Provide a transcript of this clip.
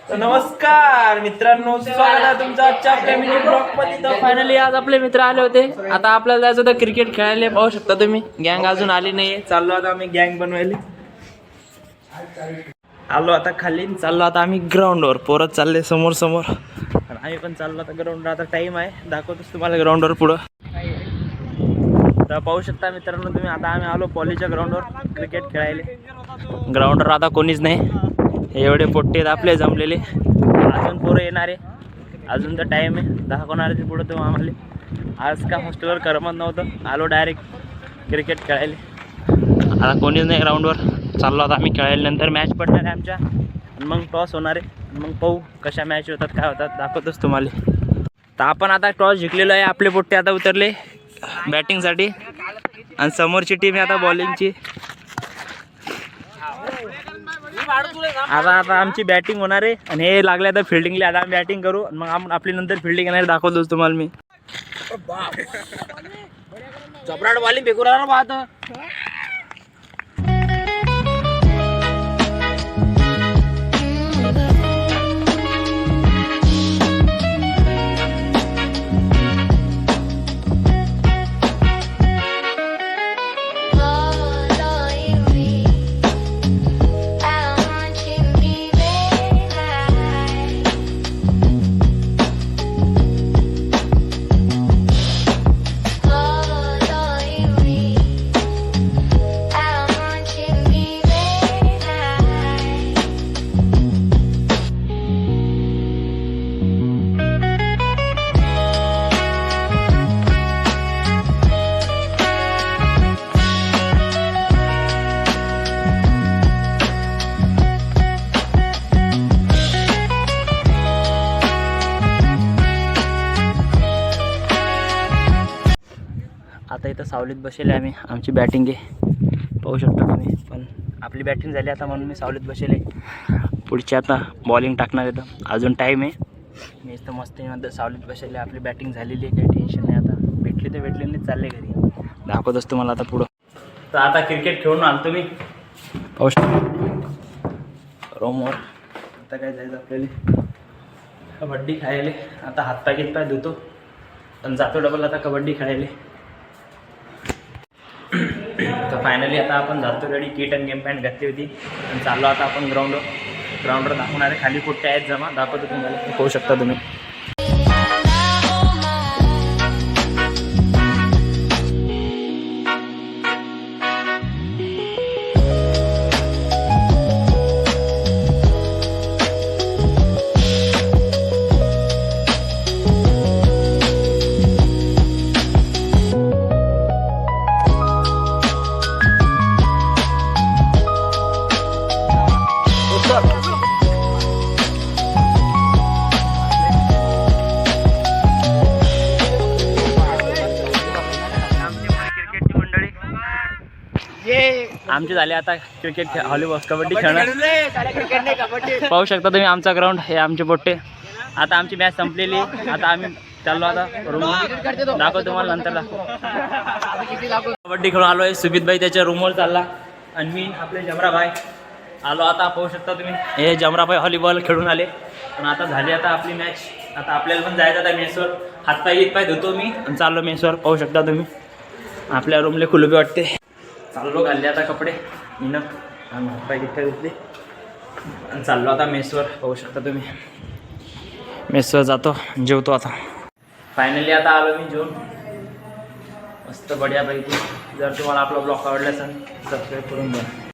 तर नमस्कार मित्रांनो, स्वागत आहे तुमचं आजच्या आपल्या मिनी ब्लॉग मध्ये. तर फायनली आज आपले मित्र आले होते. आता आपल्याला जायचं होतं क्रिकेट खेळायला. पाहू शकता तुम्ही, गँग अजून आली नाहीये. चाललो आता आम्ही गँग बनवायला. आलो आता खाली, चाललो आता आम्ही ग्राउंडवर. पोरत चालले समोर समोर आणि आम्ही पण चाललो आता ग्राउंडवर. आता टाइम आहे, दाखवतोच तुम्हाला ग्राउंडवर पुढं. तर पाहू शकता मित्रांनो तुम्ही, आता आम्ही आलो पॉलीच्या ग्राउंडवर क्रिकेट खेळायला. ग्राउंडवर आता कोणीच नाही, एवढे पोट्टे आहेत आपले जमलेले. अजून पोरं येणारे, अजून तर टाईम आहे. दाखवणार ते पुढं तो आम्हाला. आज का हॉस्टेलवर करमत नव्हतं, आलो डायरेक्ट क्रिकेट खेळायला. आता कोणीच नाही ग्राउंडवर. चाललो आता आम्ही खेळायला. नंतर मॅच पडणार आहे आमच्या आणि मग टॉस होणार आहे. मग पाहू कशा मॅच होतात, काय होतात, दाखवतोच तुम्हाला. तर आपण आता टॉस जिंकलेलो आहे. आपले पोट्टे आता उतरले बॅटिंगसाठी आणि समोरची टीम आहे आता बॉलिंगची. आता आमची बॅटिंग होणार आहे आणि हे लागले आता फिल्डिंगला. आता आम्ही बॅटिंग करू, मग आपली नंतर फिल्डिंग येणार, दाखवतोच तुम्हाला मी. चपराट बॉलिंग फेकू राहिला पाहत. आता इथं सावलीत बसेल आम्ही. आमची बॅटिंग आहे, पाहू शकता तुम्ही. पण आपली बॅटिंग झाली आता म्हणून मी सावलीत बसेल. पुढची आता बॉलिंग टाकणार येतं, अजून टाईम आहे. मी इथं मस्त नंतर सावलीत बसेल. आपली बॅटिंग झालेली आहे, काही टेन्शन नाही. आता भेटली तर भेटली, नाही चालले घरी. दाखवत असतो मला आता पुढं. तर आता क्रिकेट खेळून आलो तुम्ही, पाहू शकता रूमवर. आता काय जायचं आपल्याला कबड्डी खेळायला. आता हातपाय घेतपाय धुतो पण जातो डबल आता कबड्डी खेळायला. तर फायनली आता आपण जातो गाडी. किट आणि गेम पॅन्ट घातली होती आणि चाललो आता आपण ग्राउंडवर दाखवणार आहे. खाली पोट्टे आहेत जमा, दाखवतो तुम्हाला, पाहू शकता तुम्ही. आमचे झाले आता क्रिकेट व्हॉलीबॉल कबड्डी खेळणार. पाहू शकता तुम्ही आमचा ग्राउंड, हे आमचे पोट्टे. आता आमची मॅच संपलेली. आता आम्ही चाललो आता रूमवर, दाखवतो तुम्हाला नंतर. कबड्डी खेळून आलो आहे. सुबितभाई त्याच्या रूमवर चालला आणि मी आपले जमराभाई आलो. आता पाहू शकता तुम्ही, हे जमराभाई व्हॉलीबॉल खेळून आले. पण आता झाली आता आपली मॅच. आता आपल्याला पण जायचं आता मेसवर. हातपाय धुतो मी आणि चाललो मेसवर. पाहू शकता तुम्ही, आपल्या रूमला खुलबी वाटते. चाललो घालले आता कपडे मी आणि हातपाय घेतले आणि चाललो आता मेसवर. पाहू शकता तुम्ही, मेसवर जातो, जेवतो आता. फायनली आता आलो मी जेवून मस्त बढियापैकी. जर तुम्हाला आपला ब्लॉग आवडला असेल सबस्क्राईब करून द्या.